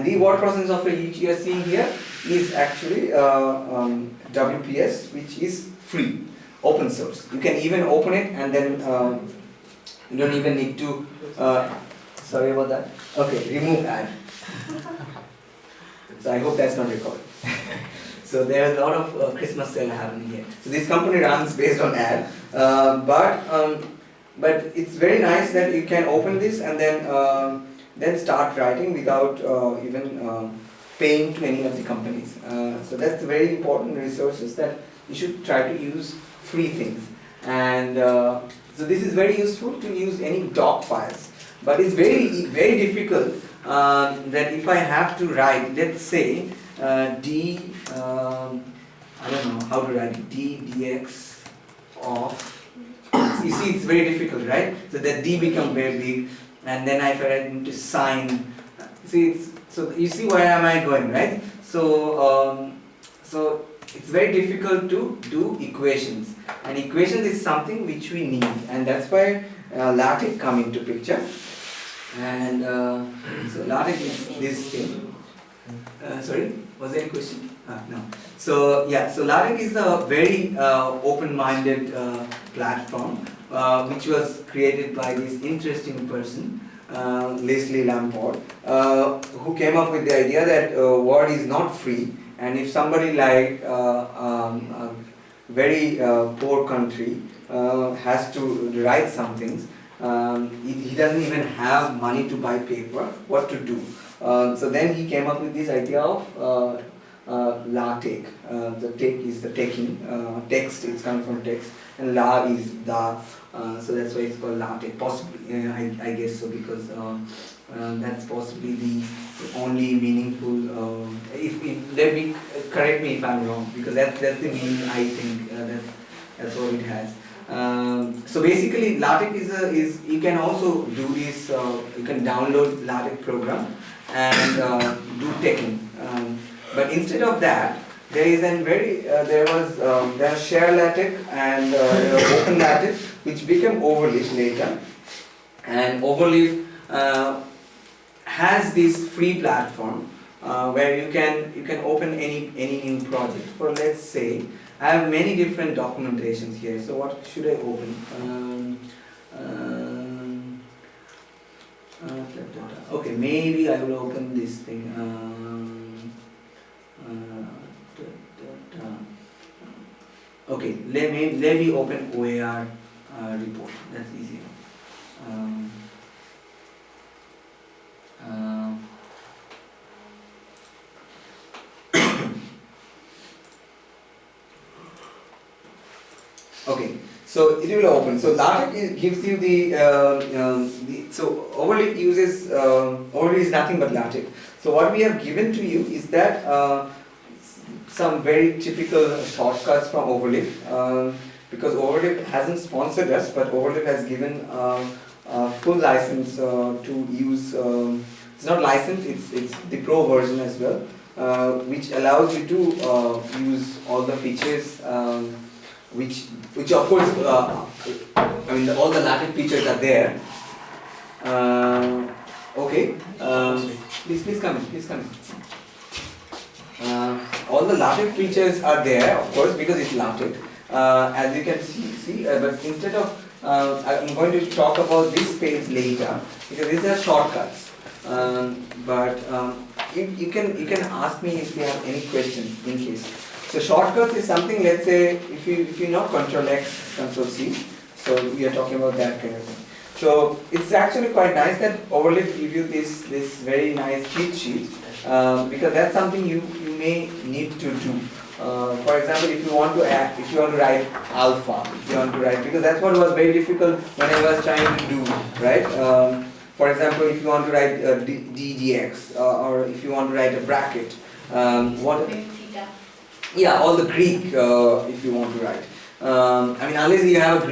and the word processing software which you are seeing here is actually WPS, which is free, open source. You can even open it, and then you don't even need to. Sorry about that. Okay, remove ad. So I hope that's not recorded. So there are a lot of Christmas sale happening here. So this company runs based on ad, but it's very nice that you can open this and then start writing without even paying to any of the companies. So that's very important resources that you should try to use free things. And so this is very useful to use any doc files. But it's very difficult that if I have to write, let's say I don't know how to write it, dx of, you see it's very difficult, right? So that d become very big, and then if I need to sign, see so you see where am I going, right? So so it's very difficult to do equations, and equations is something which we need, and that's why LaTeX come into picture. And so LaTeX is this thing. Sorry, was there a question? No. So yeah, so LaTeX is a very open-minded platform which was created by this interesting person, Leslie Lamport, who came up with the idea that Word is not free, and if somebody like a very poor country has to write some things, he doesn't even have money to buy paper, what to do? So then he came up with this idea of LaTeX. The text is the taking, text, it's coming from text, and La is the, so that's why it's called LaTeX, possibly, I guess so, because that's possibly the only meaningful, let me, correct me if I'm wrong, because that's the meaning I think, that's what it has. So basically LaTeX is you can also do this, you can download LaTeX program and do taking. But instead of that, there is there was share LaTeX and open LaTeX, which became OverLeaf later. And OverLeaf has this free platform where you can open any new project. For, let's say, I have many different documentations here. So what should I open? Okay, maybe I will open this thing. Okay, let me open OER report. That's easier. Okay, so it will open. So LaTeX gives you so OverLeaf uses OverLeaf is nothing but LaTeX. So what we have given to you is that some very typical shortcuts from OverLeaf, because OverLeaf hasn't sponsored us, but OverLeaf has given full license to use. It's not licensed; it's the pro version as well, which allows you to use all the features. Which of course, I mean, all the LaTeX features are there. Okay, please come in. All the LaTeX features are there, of course, because it's LaTeX. As you can see, but instead of, I'm going to talk about this page later, because these are shortcuts. But you can ask me if you have any questions in case. So shortcuts is something, let's say, if you know Control X, Control C, so we are talking about that kind of thing. So it's actually quite nice that OverLeaf gives you this very nice cheat sheet, because that's something you may need to do. For example, if you want to write alpha, because that's what was very difficult when I was trying to do, right? For example, if you want to write ddx, or if you want to write a bracket, yeah, all the Greek if you want to write. I mean, unless you have a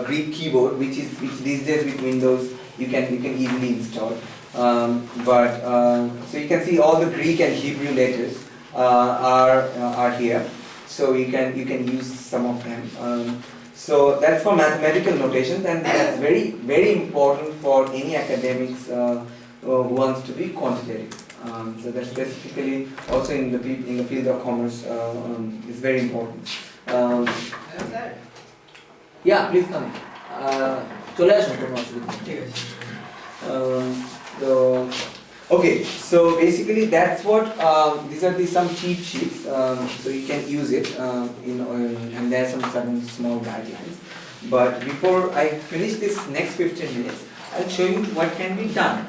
Greek keyboard, which these days with Windows you can easily install. So you can see all the Greek and Hebrew letters are here. So you can use some of them. So that's for mathematical notations, and that's very important for any academics who wants to be quantitative. So that's specifically also in the field of commerce is very important. Yeah, please come. চলে আসুন কোনো অসুবিধা নেই ঠিক আছে okay, so basically that's what these are some cheat sheets, so you can use it and there are some small guidelines. But before I finish this next 15 minutes, I'll show you what can be done,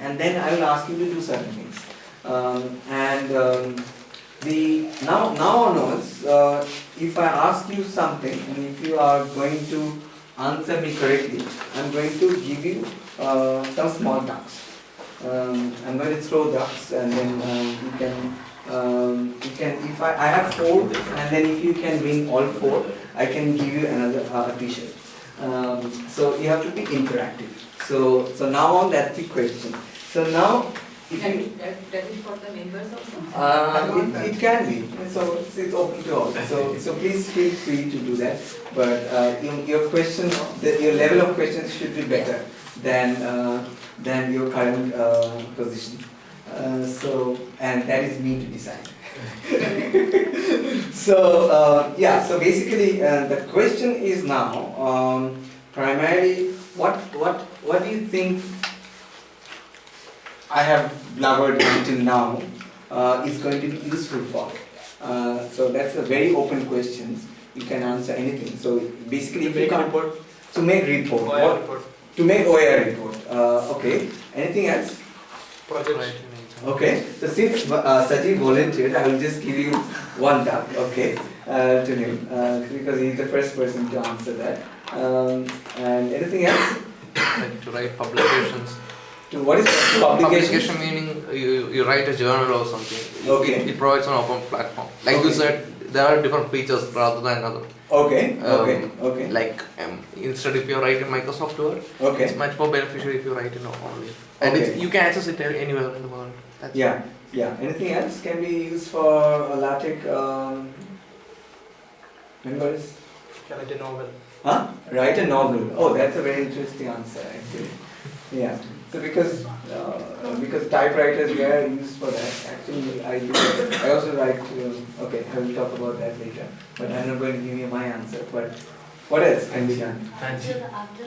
and then I will ask you to do certain things. Now onwards, if I ask you something and if you are going to answer me correctly, I'm going to give you some small ducks. I'm going to throw ducks, and then you can if I have 4, and then if you can win all 4, I can give you another t-shirt. So you have to be interactive. So now on, that's the question. So now, if that is for the members also? It can be. So it's open to all. So please feel free to do that. But your questions, your level of questions should be better than your current position. And that is me to decide. So basically the question is now primarily what do you think I have blabbered until now is going to be useful for? So that's a very open question. You can answer anything. So basically, if you can't to make report, to make OER report. Okay. Anything else? Project. Okay. So since Saji volunteered, I will just give you one duck. Okay. To him because he's the first person to answer that. And anything else? Like to write publications. To what is publication? Meaning you write a journal or something. Okay. It provides an open platform. Like you said, there are different features rather than other. Okay. Like instead if you write in Microsoft Word, it's much more beneficial if you write in OverLeaf. And you can access it anywhere in the world. That's Yeah. Anything else can be used for LaTeX members? Write a novel. Huh? Write a novel. Oh, that's a very interesting answer actually. Yeah. So because typewriters were used for that. Actually, I also write. Okay, I will talk about that later. But I'm not going to give you my answer. But what else can be done? After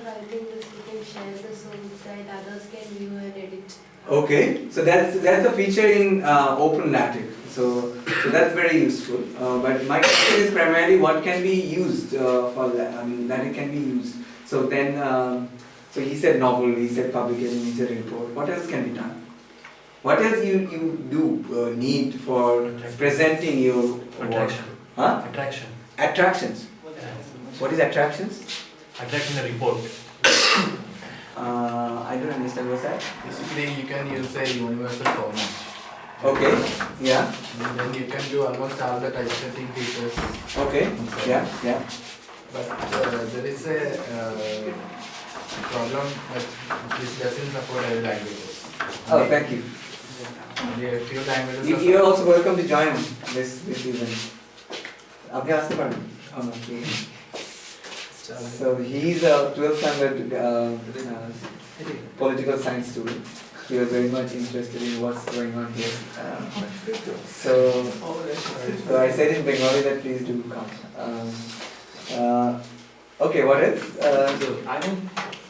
writing this, you can share this so that others can view and edit. Okay, so that's a feature in Open LaTeX. So that's very useful. But my question is primarily what can be used for LaTeX can be used. So then. So he said novel, he said publication, he said report. What else can be done? What else you do need for presenting your Attraction. Huh? Attraction. Attractions. What is attractions? Attraction a report. I don't understand what's that. Basically, you can use a universal format. Okay. Yeah. And then you can do almost all the typesetting features. Okay. Yeah. But there is a problem that this doesn't support every languages. Oh, thank you. Only a few languages. You are also welcome to join this event. Abhi askte paran. So he is a 12th standard political science student. He was very much interested in what's going on here. So I said in Bengali that please do come. Okay, what else? So I know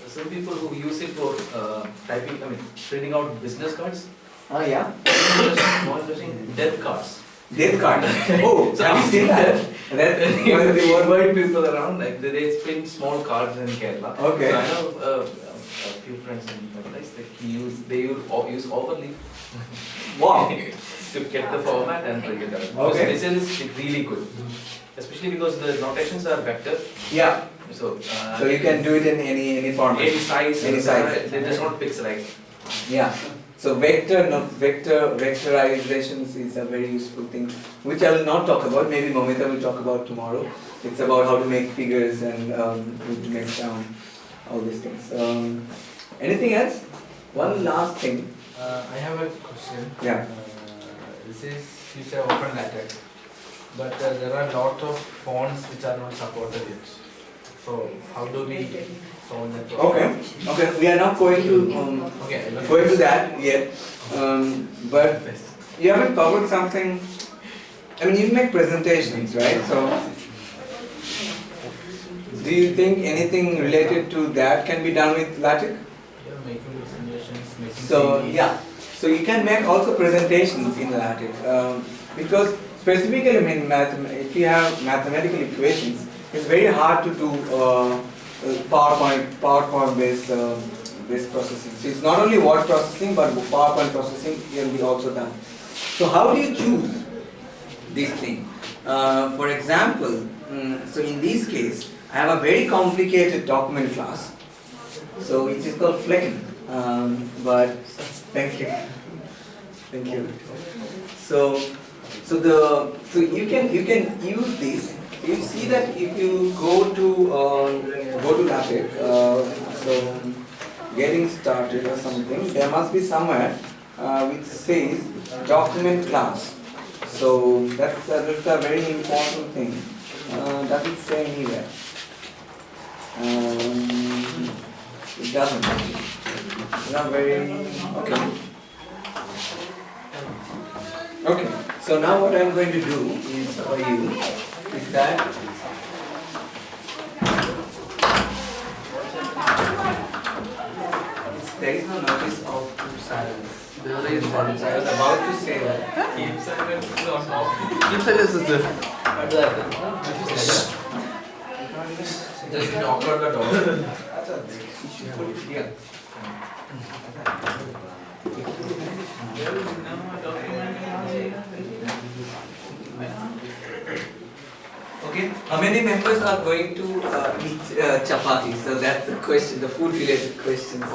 some people who use it for printing out business cards. Yeah. Small machine, death cards. Death card. Oh, So have you seen that? That's one of the worldwide people around, like they print small cards in Kerala. Okay. So I know a few friends in my place that they use OverLeaf. Wow. To get the format and print it out. Okay. This is really good, especially because the notations are vector. Yeah. So you can do it in any format. Any size. They just not pixelized. Yeah. So vectorizations is a very useful thing, which I will not talk about. Maybe Momita will talk about tomorrow. It's about how to make figures and to make all these things. Anything else? One last thing. I have a question. Yeah. This is you say Open LaTeX, but there are a lot of fonts which are not supported yet. So how do we solve that problem? Okay, we are not going to Okay. going to that yet, but you haven't covered something. I mean, you make presentations, right? So, do you think anything related to that can be done with LaTeX? Yeah, making presentations, making So CVs. yeah, so you can make also presentations in LaTeX because specifically, I mean, if you have mathematical equations, it's very hard to do PowerPoint based processing. So it's not only word processing, but PowerPoint processing can be also done. So how do you choose this thing? For example, so in this case, I have a very complicated document class. So it is called Flecken. But thank you. So you can use this. You see that if you go to LaTeX, so getting started or something, there must be somewhere which says document class. So that's a very important thing. Does it say anywhere? It doesn't. It's not very okay. Okay. So now what I'm going to do is for you is that there is no notice of silence. There is one. I was about to say that. Keep silence is not off. Keep silence is there. What does that mean? Just knock on the door. You should put it here. Okay, how many members are going to eat chapati? So that's the question, the food related questions.